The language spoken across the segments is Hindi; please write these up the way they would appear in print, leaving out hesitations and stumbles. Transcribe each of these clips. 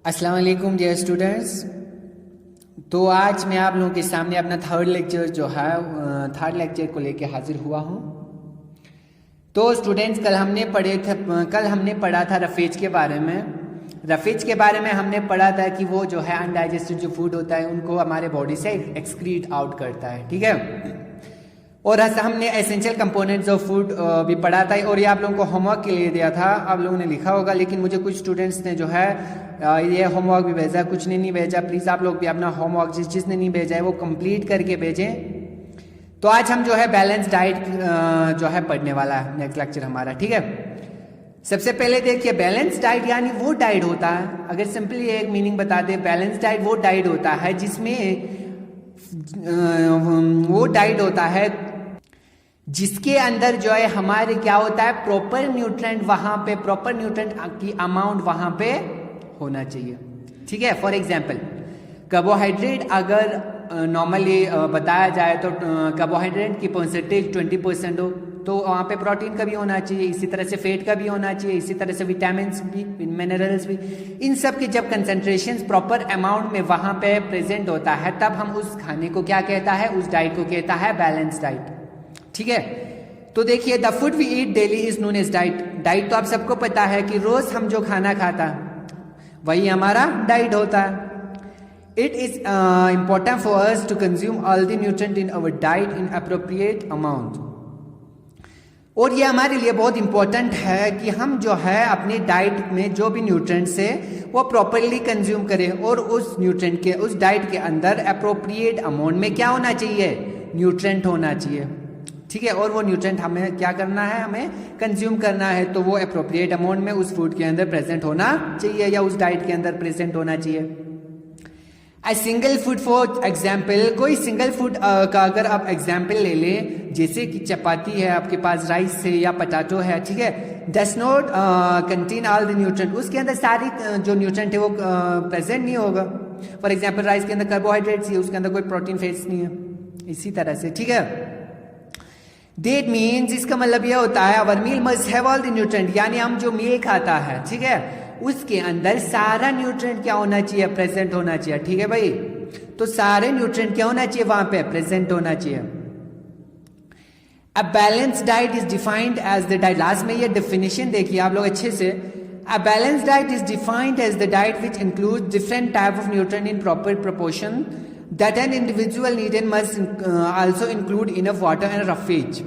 अस्सलाम वालेकुम डियर स्टूडेंट्स। तो आज मैं आप लोगों के सामने अपना थर्ड लेक्चर को लेके हाजिर हुआ हूँ। तो स्टूडेंट्स कल हमने पढ़ा था रफेज के बारे में। रफेज के बारे में हमने पढ़ा था कि वो जो है अनडाइजेस्टेड जो फूड होता है उनको हमारे बॉडी से एक्सक्रीट आउट करता है, ठीक है। और हमने एसेंशियल कंपोनेंट्स ऑफ फूड भी पढ़ा था और ये आप लोगों को होमवर्क के लिए दिया था, आप लोगों ने लिखा होगा। लेकिन मुझे कुछ स्टूडेंट्स ने जो है ये होमवर्क भी भेजा, कुछ ने नहीं भेजा। प्लीज़ आप लोग भी अपना होमवर्क जिसने नहीं भेजा है वो कंप्लीट करके भेजें। तो आज हम जो है बैलेंस डाइट जो है पढ़ने वाला है नेक्स्ट लेक्चर हमारा, ठीक है। सबसे पहले देखिए डाइट यानी वो डाइट होता है, अगर सिंपली एक मीनिंग बता दे, बैलेंस डाइट वो डाइट होता है जिसके अंदर जो है हमारे क्या होता है प्रॉपर न्यूट्रेंट, वहां पे प्रॉपर न्यूट्रेंट की अमाउंट वहां पे होना चाहिए, ठीक है। फॉर एग्जांपल कार्बोहाइड्रेट अगर नॉर्मली बताया जाए तो कार्बोहाइड्रेट की परसेंटेज 20% हो तो वहाँ पे प्रोटीन का भी होना चाहिए, इसी तरह से फैट का भी होना चाहिए, इसी तरह से विटामिन भी, मिनरल्स भी। इन सब की जब कंसेंट्रेशन प्रॉपर अमाउंट में वहाँ पे प्रेजेंट होता है तब हम उस खाने को क्या कहता है, उस डाइट को कहता है बैलेंस डाइट, ठीक है। तो देखिए the food we eat daily is known as diet. Diet तो आप सबको पता है कि रोज हम जो खाना खाता वही हमारा डाइट होता है। It is important for us to consume all the nutrient in our diet in appropriate amount. और ये हमारे लिए बहुत इंपॉर्टेंट है कि हम जो है अपने डाइट में जो भी न्यूट्रिएंट्स है वो प्रॉपरली कंज्यूम करें और उस न्यूट्रिएंट के उस डाइट के अंदर अप्रोप्रिएट अमाउंट में क्या होना चाहिए, न्यूट्रिएंट होना चाहिए, ठीक है। और वो न्यूट्रिएंट हमें क्या करना है, हमें कंज्यूम करना है, तो वो अप्रोप्रिएट अमाउंट में उस फूड के अंदर प्रेजेंट होना चाहिए या उस डाइट के अंदर प्रेजेंट होना चाहिए। A single food for example, कोई सिंगल फूड का अगर आप एग्जाम्पल ले लें, जैसे कि चपाती है आपके पास राइस से या पटाटो है, ठीक है, does not contain all the nutrient, उसके अंदर सारी जो न्यूट्रिएंट है वो प्रेजेंट नहीं होगा। फॉर एग्जाम्पल राइस के अंदर कार्बोहाइड्रेट्स है, उसके अंदर कोई प्रोटीन फैट्स नहीं है, इसी तरह से, ठीक है। That means इसका मतलब यह होता है our meal must have all the nutrient, यानी हम जो मील खाता है, ठीक है, उसके अंदर सारा न्यूट्रिएंट क्या होना चाहिए, प्रेजेंट होना चाहिए, ठीक है भाई। तो सारे न्यूट्रिएंट क्या होना चाहिए, वहां पे प्रेजेंट होना चाहिए। A balance diet is defined as the diet, last में ये डेफिनेशन देखिए आप लोग अच्छे से। A balance diet is defined as the diet which include different type of nutrient in proper proportion that an individual need and must also include enough water and roughage।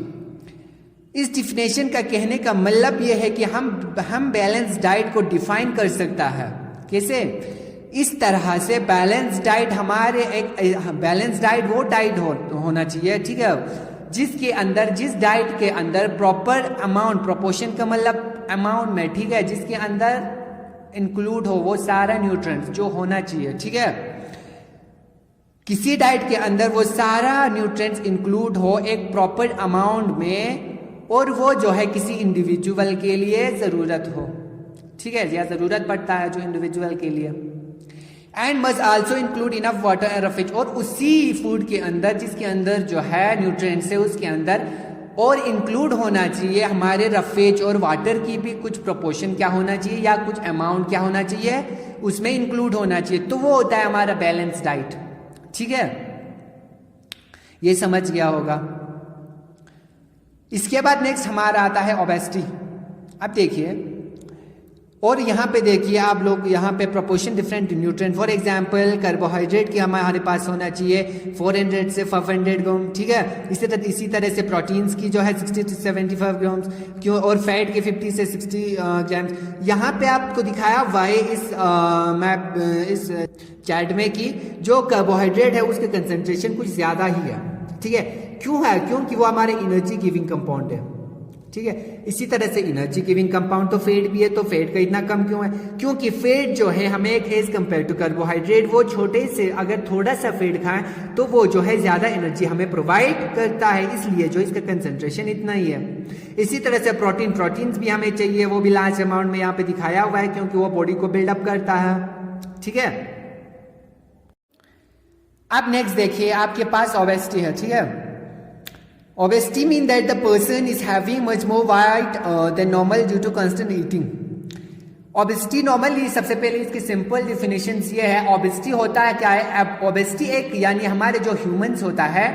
इस डिफिनेशन का कहने का मतलब यह है कि हम बैलेंस डाइट को डिफाइन कर सकता है कैसे, इस तरह से बैलेंस डाइट हमारे बैलेंस डाइट वो डाइट होना चाहिए, ठीक है, जिस डाइट के अंदर प्रॉपर अमाउंट, प्रोपोर्शन का मतलब अमाउंट में, ठीक है, जिसके अंदर इंक्लूड हो वो सारा न्यूट्रिएंट्स जो होना चाहिए, ठीक है। किसी डाइट के अंदर वो सारा न्यूट्रिएंट्स इंक्लूड हो एक प्रॉपर अमाउंट में, और वो जो है किसी इंडिविजुअल के लिए जरूरत हो, ठीक है, या जरूरत पड़ता है जो इंडिविजुअल के लिए। And must also include enough water and roughage, और उसी फूड के अंदर जिसके अंदर जो है न्यूट्रिएंट्स है उसके अंदर और इंक्लूड होना चाहिए हमारे रफेज और वाटर की भी कुछ प्रोपोर्शन क्या होना चाहिए या कुछ अमाउंट क्या होना चाहिए उसमें इंक्लूड होना चाहिए। तो वो होता है हमारा बैलेंस डाइट, ठीक है, ये समझ गया होगा। इसके बाद नेक्स्ट हमारा आता है ओबेसिटी। अब देखिए, और यहाँ पे देखिए आप लोग, यहाँ पे proportion different nutrient, for example carbohydrate की हमारे पास होना चाहिए 400 से 500 ग्राम, ठीक है। इसी तरह से प्रोटीन्स की जो है 60 से 75 ग्राम क्यों, और फैट के 50 से 60 ग्राम। यहाँ पे आपको दिखाया हुआ है इस चैट में कि जो कार्बोहाइड्रेट है उसके कंसेंट्रेशन कुछ ज्यादा ही है, ठीक है। क्यों है, क्योंकि वो हमारे एनर्जी गिविंग कंपाउंड है, ठीक है। इसी तरह से एनर्जी गिविंग कंपाउंड तो फैट भी है, तो फैट का इतना कम क्यों है, क्योंकि फैट जो है हमें एज कंपेयर टू कार्बोहाइड्रेट, वो छोटे से अगर थोड़ा सा फैट खाएं तो वो जो है ज्यादा एनर्जी हमें प्रोवाइड करता है, इसलिए जो इसका कंसेंट्रेशन इतना ही है। इसी तरह से प्रोटीन्स भी हमें चाहिए, वो भी लार्ज अमाउंट में यहाँ पे दिखाया हुआ है क्योंकि वो बॉडी को बिल्डअप करता है, ठीक है। अब नेक्स्ट देखिए आपके पास ओबेसिटी है, ठीक है। Obesity means that the person is having much more weight than normal due to constant eating। Obesity normally सबसे पहले इसकी सिंपल डिफिनेशन ये है, ओबेसिटी होता है क्या है, ओबेसिटी एक यानी हमारे जो ह्यूमंस होता है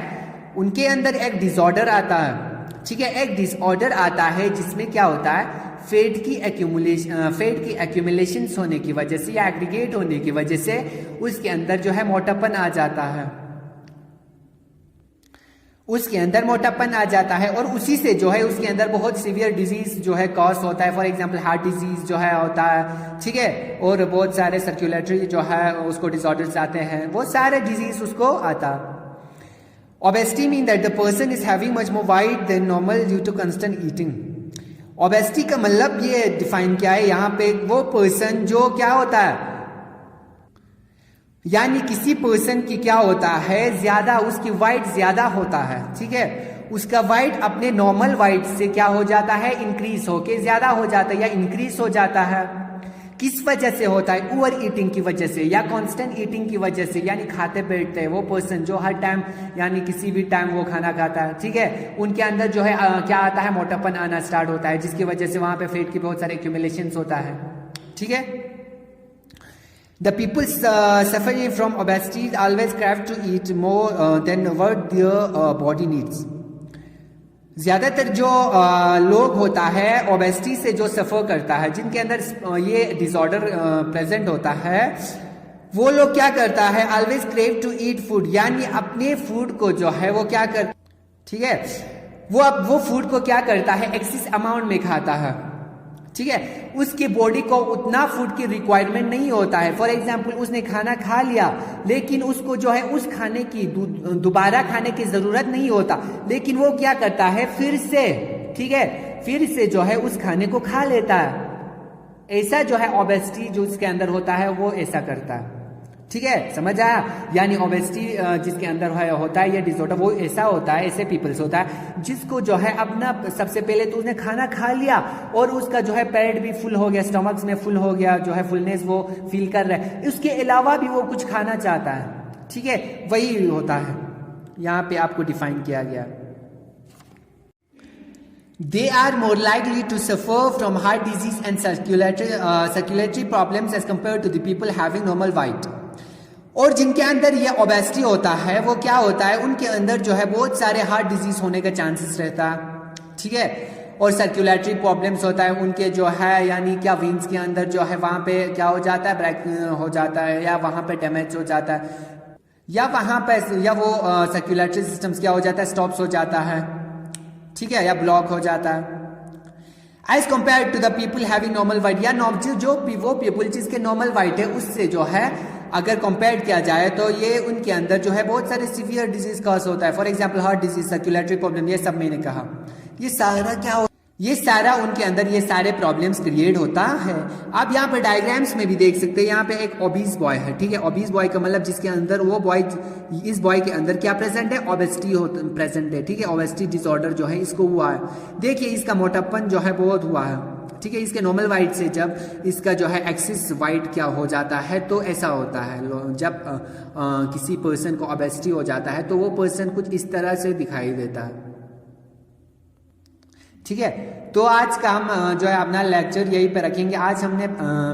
उनके अंदर एक डिसऑर्डर आता है, ठीक है, एक डिसऑर्डर आता है जिसमें क्या होता है, फैट की एक्यूमुलेशन होने की वजह से या एग्रीगेट होने की वजह से उसके अंदर जो है मोटापन आ जाता है, उसके अंदर मोटापन आ जाता है और उसी से जो है उसके अंदर बहुत सीवियर डिजीज जो है कॉज होता है। फॉर एग्जांपल हार्ट डिजीज जो है होता है, ठीक है, और बहुत सारे सर्कुलेटरी जो है उसको डिसऑर्डर्स आते हैं, वो सारे डिजीज उसको आता है। Obesity mean that the person is having much more weight than normal due to constant eating. Obesity का मतलब ये डिफाइन क्या है, यहाँ पे वो पर्सन जो क्या होता है, यानी किसी पर्सन की क्या होता है, ज्यादा उसकी वाइट ज्यादा होता है, ठीक है, उसका वाइट अपने नॉर्मल वाइट से क्या हो जाता है, इंक्रीज होके ज्यादा हो जाता है या इंक्रीज हो जाता है। किस वजह से होता है, ओवर ईटिंग की वजह से या कांस्टेंट ईटिंग की वजह से, यानी खाते बैठते हैं वो पर्सन जो हर टाइम यानी किसी भी टाइम वो खाना खाता है, ठीक है, उनके अंदर जो है क्या आता है, मोटापन आना स्टार्ट होता है, जिसकी वजह से वहां पे फैट की बहुत सारे एक्यूमुलेशन होता है, ठीक है। The people suffering from obesity always crave to eat more than what their body needs. ज्यादातर जो लोग होता है ओबेसिटी से जो सफर करता है, जिनके अंदर ये डिसऑर्डर प्रेजेंट होता है, वो लोग क्या करता है, always crave to eat food, यानी अपने फूड को जो है वो क्या कर, ठीक है, वो फूड को क्या करता है, एक्सेस अमाउंट में खाता है, ठीक है, उसकी बॉडी को उतना फूड की रिक्वायरमेंट नहीं होता है। फॉर एग्जाम्पल उसने खाना खा लिया लेकिन उसको जो है उस खाने की दोबारा खाने की जरूरत नहीं होता, लेकिन वो क्या करता है, फिर से, ठीक है, फिर से जो है उस खाने को खा लेता है। ऐसा जो है ओबेसिटी जो इसके अंदर होता है वो ऐसा करता है, ठीक है, समझ आया। यानी ओबेसिटी जिसके अंदर होता है ये डिसऑर्डर, वो ऐसा होता है, ऐसे पीपल्स होता है जिसको जो है अपना सबसे पहले तो उसने खाना खा लिया और उसका जो है पेट भी फुल हो गया, स्टमक्स में फुल हो गया, जो है फुलनेस वो फील कर रहा है, उसके अलावा भी वो कुछ खाना चाहता है, ठीक है, वही होता है, यहाँ पे आपको डिफाइन किया गया। They are more likely to suffer from heart disease and circulatory problems as compared to the people having normal weight. और जिनके अंदर ये ओबेसिटी होता है वो क्या होता है, उनके अंदर जो है बहुत सारे हार्ट डिजीज होने का चांसेस रहता है, ठीक है, और सर्कुलेटरी प्रॉब्लम्स होता है उनके जो है, यानी क्या वेन्स के अंदर जो है वहां पे क्या हो जाता है, ब्रेक हो जाता है या वहां पे डैमेज हो जाता है या वहां पे या वो सर्कुलेटरी सिस्टम्स क्या हो जाता है, स्टॉप्स हो जाता है, ठीक है, या ब्लॉक हो जाता है। As compare to the people having normal weight, या जो वो पीपल जिसके नॉर्मल वाइट है उससे जो है अगर कंपेयर किया जाए तो ये उनके अंदर जो है बहुत सारे सीवियर डिजीज कॉज होता है। For example heart disease, circulatory problem, ये सब मैंने कहा, ये सारा क्या ये सारा उनके अंदर ये सारे प्रॉब्लम्स क्रिएट होता है। आप यहाँ पे डायग्राम्स में भी देख सकते हैं, यहाँ पे एक ओबीस बॉय है, ठीक है, ओबीस बॉय का मतलब जिसके अंदर वो बॉय, इस बॉय के अंदर क्या प्रेजेंट है, ओबेसिटी प्रेजेंट है, ठीक है, ओबेसिटी डिसऑर्डर जो है इसको हुआ है। देखिए इसका मोटापन जो है बहुत हुआ है, ठीक है, इसके नॉर्मल वाइट से जब इसका जो है एक्सिस वाइट क्या हो जाता है, तो ऐसा होता है जब किसी पर्सन को ओबेसिटी हो जाता है तो वो पर्सन कुछ इस तरह से दिखाई देता है, ठीक है। तो आज का हम जो है अपना लेक्चर यहीं पे रखेंगे। आज हमने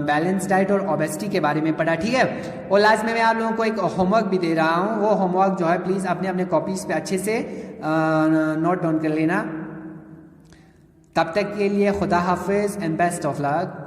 बैलेंस डाइट और ओबेसिटी के बारे में पढ़ा, ठीक है, और लास्ट में मैं आप लोगों को एक होमवर्क भी दे रहा हूँ। वो होमवर्क जो है प्लीज अपने अपने कॉपीज पे अच्छे से नोट डाउन कर लेना। तब तक के लिए खुदा हाफिज एंड बेस्ट ऑफ लक।